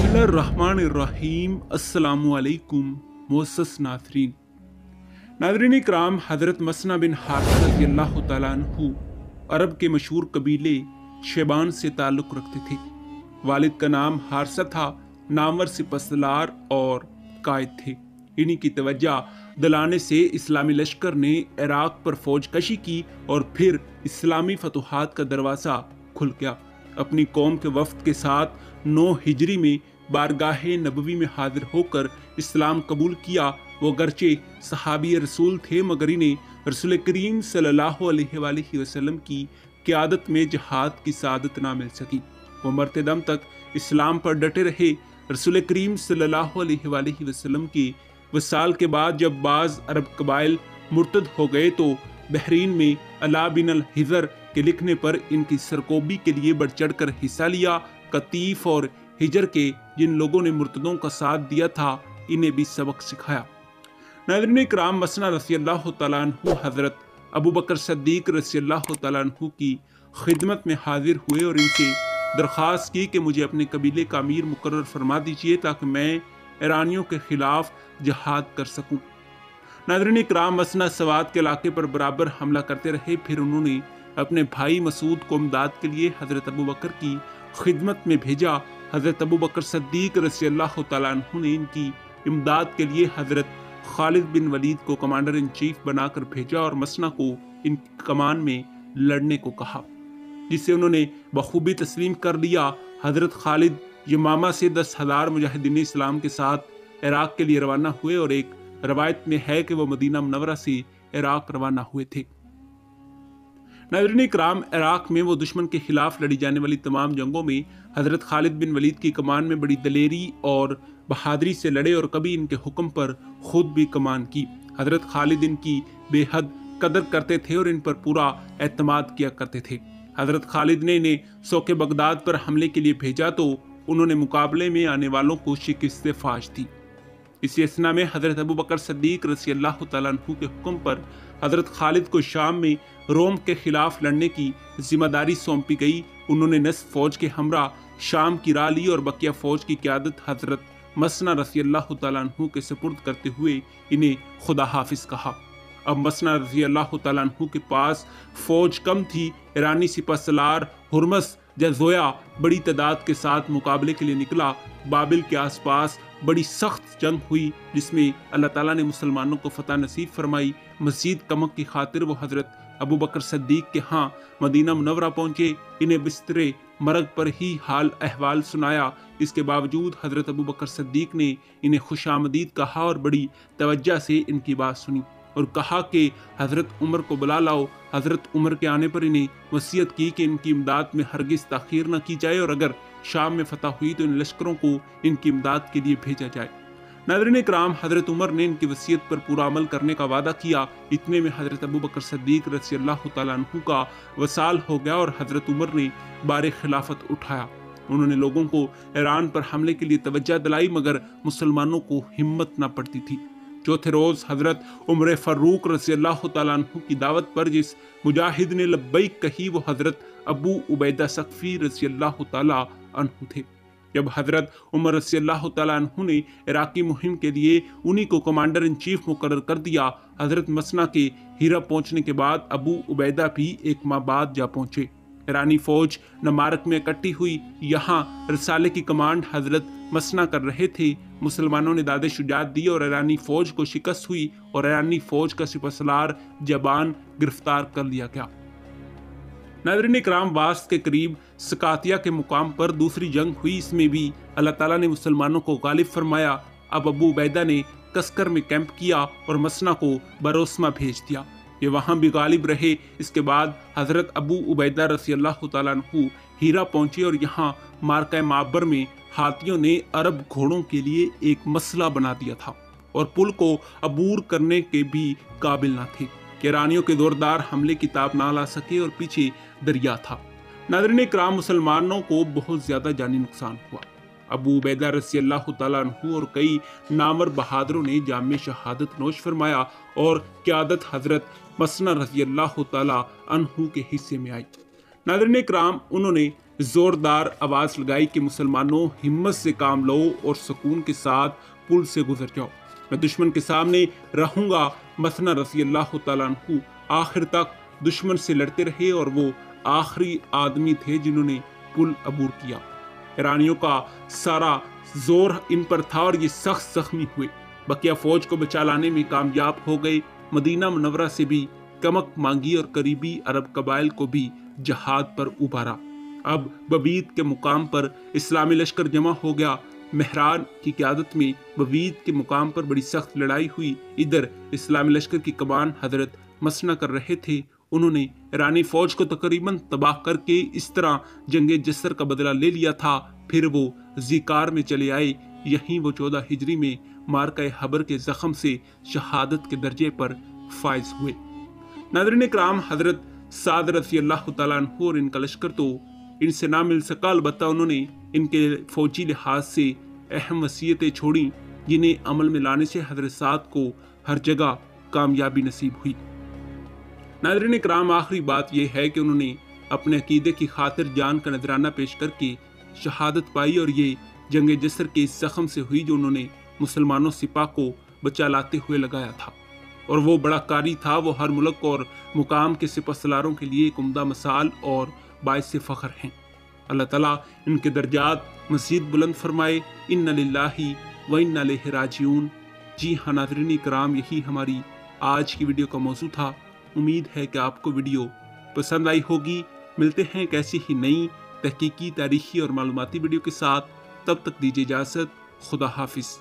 बिस्मिल्लाहिर्रहमानिर्रहीम। अस्सलामुअलैकुम मोअस्सस नाज़रीन। नाज़रीन इकराम, हज़रत मसना बिन हारिसा रज़ियल्लाहु तआला अन्हु अरब के मशहूर कबीले शेबान से ताल्लुक़ रखते थे। वालिद का नाम हारिसा था, नामवर सिपहसालार और कायद थे। इन्हीं की तवज्जो दिलाने से इस्लामी लश्कर ने इराक पर फौज कशी की और फिर इस्लामी फतुहात का दरवाज़ा खुल गया। अपनी कौम के वफ्द के साथ 9 हिजरी में बारगाहे नबवी में हाजिर होकर इस्लाम कबूल किया। वो गरचे सहाबी रसूल थे, मगर इन्हें रसूल करीम सल्लल्लाहु अलैहि वसल्लम की क़यादत में जहाद की सआदत ना मिल सकी। वो मरते दम तक इस्लाम पर डटे रहे। रसूल करीम सल्लल्लाहु अलैहि वसल्लम के वसाल के बाद जब बाज़ अरब कबाइल मुर्तद हो गए तो बहरीन में अला बिन अल हिजर के लिखने पर इनकी सरकोबी के लिए बढ़ चढ़ कर हिस्सा लिया। कतीफ और हिजर के जिन लोगों ने मुर्तदों का साथ दिया था, इन्हें भी सबक सिखाया। नाज़रीन इकराम, मसना रज़ियल्लाहु तआला अन्हु हज़रत अबू बकर सद्दीक़ रज़ियल्लाहु तआला अन्हु की खिदमत में हाजिर हुए और इनसे दरख्वास्त की कि मुझे अपने कबीले का अमीर मुकर्रर फरमा दीजिए ताकि मैं ईरानियों के खिलाफ जहाद कर सकूं। नाज़रीन इकराम, मसना सवाद के इलाके पर बराबर हमला करते रहे। फिर उन्होंने अपने भाई मसूद को इमदाद के लिए हज़रत अबू बकर की खिदमत में भेजा। हज़रत अबू बकर सद्दीक़ रज़ियल्लाहु तआला अन्हु ने इनकी इमदाद के लिए हज़रत खालिद बिन वलीद को कमांडर इन चीफ बनाकर भेजा और मसना को इन कमान में लड़ने को कहा, जिसे उन्होंने बखूबी तस्लीम कर लिया। हज़रत खालिद यमामा से 10,000 मुजाहिदीन इस्लाम के साथ इराक के लिए रवाना हुए और एक रवायत में है कि वो मदीना मुनव्वरा से इराक रवाना हुए थे। नाज़रीन इकराम, इराक में वो दुश्मन के खिलाफ लड़ी जाने वाली तमाम जंगों में हज़रत खालिद बिन वलीद की कमान में बड़ी दलेरी और बहादुरी से लड़े और कभी इनके हुक्म पर खुद भी कमान की। हज़रत खालिद इनकी बेहद कदर करते थे और इन पर पूरा एतमाद किया करते थे। हज़रत खालिद ने इन्हें सौके बगदाद पर हमले के लिए भेजा तो उन्होंने मुकाबले में आने वालों को शिकस्त फाश दी। इसी असना में हज़रत अबू बकर सद्दीक़ रज़ियल्लाहु तआला अन्हु के हुक्म पर हज़रत खालिद को शाम में रोम के खिलाफ लड़ने की जिम्मेदारी सौंपी गई। उन्होंने नस्फ फौज के हमरा शाम की राह ली और बकिया फौज की क़यादत हज़रत मसना रज़ियल्लाहु तआला अन्हु के सुपुर्द करते हुए इन्हें खुदा हाफिज कहा। अब मसना रज़ियल्लाहु तआला अन्हु के पास फौज कम थी। ईरानी सिपहसालार हुरमस जज़ोया बड़ी तादाद के साथ मुकाबले के लिए निकला। बाबिल के आसपास बड़ी सख्त जंग हुई जिसमें अल्लाह ताला ने मुसलमानों को फतह नसीब फरमाई। मज़ीद कमक की खातिर वो हज़रत अबू बकर सद्दीक़ के यहाँ मदीना मुनव्वरा पहुँचे। इन्हें बिस्तरे मरग पर ही हाल अहवाल सुनाया। इसके बावजूद हज़रत अबू बकर सद्दीक़ ने इन्हें खुशामदीद कहा और बड़ी तवज्जो से इनकी बात सुनी और कहा कि हज़रत उमर को बुला लाओ। हज़रत उमर के आने पर इन्हें वसीयत की कि इनकी इमदाद में हरगिज़ ताख़ीर न की जाए और अगर शाम में फतह हुई तो इन लश्करों को इनकी इमदाद के लिए भेजा जाए। नाज़रीन इकराम, हज़रत उमर ने इनकी वसीयत पर पूरा अमल करने का वादा किया। इतने में हज़रत अबू बकर सद्दीक़ रज़ियल्लाहु तआला अन्हु का वसाल हो गया और हज़रत उमर ने बारे खिलाफत उठाया। उन्होंने लोगों को ईरान पर हमले के लिए तवज्जो दिलाई, मगर मुसलमानों को हिम्मत न पड़ती थी। चौथे रोज़ हज़रत उमर फ़ारूक रज़ियल्लाहु तआला अन्हु की दावत पर जिस मुजाहिद ने लब्बैक कही वो हज़रत अबू उबैदा सक़फ़ी रज़ियल्लाहु तआला अन्हु थे। जब हज़रत उमर रज़ियल्लाहु तआला अन्हु ने इराकी मुहिम के लिए उन्हीं को कमांडर इन चीफ मुकर्रर कर दिया। हज़रत मसना के हीरा पहुँचने के बाद अबू उबैदा भी एक माह बाद जा पहुँचे। ईरानी फ़ौज नमारक में इकट्ठी हुई। यहाँ रसाले की कमांड हज़रत मसना कर रहे थे। मुसलमानों ने दादे शुजात दी और ईरानी फ़ौज को शिकस्त हुई और ईरानी फ़ौज का सिपहसालार जबान गिरफ्तार कर लिया गया। नाज़रीन इकराम, वास्त के करीब सकातिया के मुकाम पर दूसरी जंग हुई। इसमें भी अल्लाह ताला ने मुसलमानों को गालिब फरमाया। अब अबू उबैदा ने कसकर में कैंप किया और मसना को बरोस्मा भेज दिया। ये वहाँ भी गालिब रहे। इसके बाद हज़रत अबू उबैदा रज़ियल्लाहु तआला अन्हु हीरा पहुँचे और यहाँ मार्का माबर में हाथियों ने अरब घोड़ों के लिए एक मसला बना दिया था और पुल को अबूर करने के भी काबिल न थे कि ईरानियों के जोरदार हमले की ताब ना ला सके और पीछे दरिया था। नाज़रीन इकराम, मुसलमानों को बहुत ज़्यादा जानी नुकसान हुआ। अबू उबैदा रज़ियल्लाहु तआला अन्हु और कई नामवर बहादुरों ने जाम शहादत नोश फरमाया और क़यादत हज़रत मसना रज़ियल्लाहु तआला अन्हु के हिस्से में आई। नाज़रीन इकराम, उन्होंने जोरदार आवाज लगाई कि मुसलमानों, हिम्मत से काम लो और सुकून के साथ पुल से गुजर जाओ। मैं दुश्मन के सामने रहूंगा। मसना रज़ी अल्लाह तआला अन्हु आखिर तक दुश्मन से लड़ते रहे और वो आखिरी आदमी थे जिन्होंने पुल अबूर किया। ईरानियों का सारा जोर इन पर था और ये सख्त जख्मी हुए। बकिया फौज को बचा लाने में कामयाब हो गए। मदीना मुनव्वरा से भी कमक मांगी और करीबी अरब कबाइल को भी जहाद पर उबारा। अब बबीद के मुकाम पर इस्लामी लश्कर जमा हो गया। मेहरान की क़यादत में बबीद के मुकाम पर बड़ी सख्त लड़ाई हुई। इधर इस्लामी लश्कर की कमान हजरत मसना कर रहे थे। उन्होंने ईरानी फौज को तकरीबन तबाह करके इस तरह जंगे जसर का बदला ले लिया था। फिर वो ज़िकार में चले आए। यहीं वो 14 हिजरी में मारका हबर के जख्म से शहादत के दर्जे पर फायज हुए। नाज़रीन इकराम, हजरत साद रज़ी अल्लाह तआला अन्हु और इनका लश्कर तो इनसे ना मिल सका, अलबत्ता उन्होंने इनके फौजी लिहाज से अहम वसीयतें छोड़ी जिन्हें अमल में लाने से हजरत साद को हर जगह कामयाबी नसीब हुई। नाज़रीन इकराम, आखिरी बात यह है कि उन्होंने अपने अकीदे की खातिर जान का नजराना पेश करके शहादत पाई और ये जंग जसर के इस जख्म से हुई जो उन्होंने मुसलमानों सिपा को बचा लाते हुए लगाया था। और वो बड़ा कारी था। वो हर मुल्क और मुकाम के सिपहसालारों के लिए एक उम्दा मिसाल और बाइस फ़ख्र हैं। अल्लाह ताला इनके दर्जात मज़ीद बुलंद फरमाए। इन्ना लिल्लाहि व इन्ना इलैहि राजिऊन। जी हाँ नाज़रीन इकराम, यही हमारी आज की वीडियो का मौजू था। उम्मीद है कि आपको वीडियो पसंद आई होगी। मिलते हैं एक ऐसी ही नई तहकीकी, तारीखी और मालूमाती वीडियो के साथ। तब तक दीजिए इजाज़त। खुदा हाफिज़।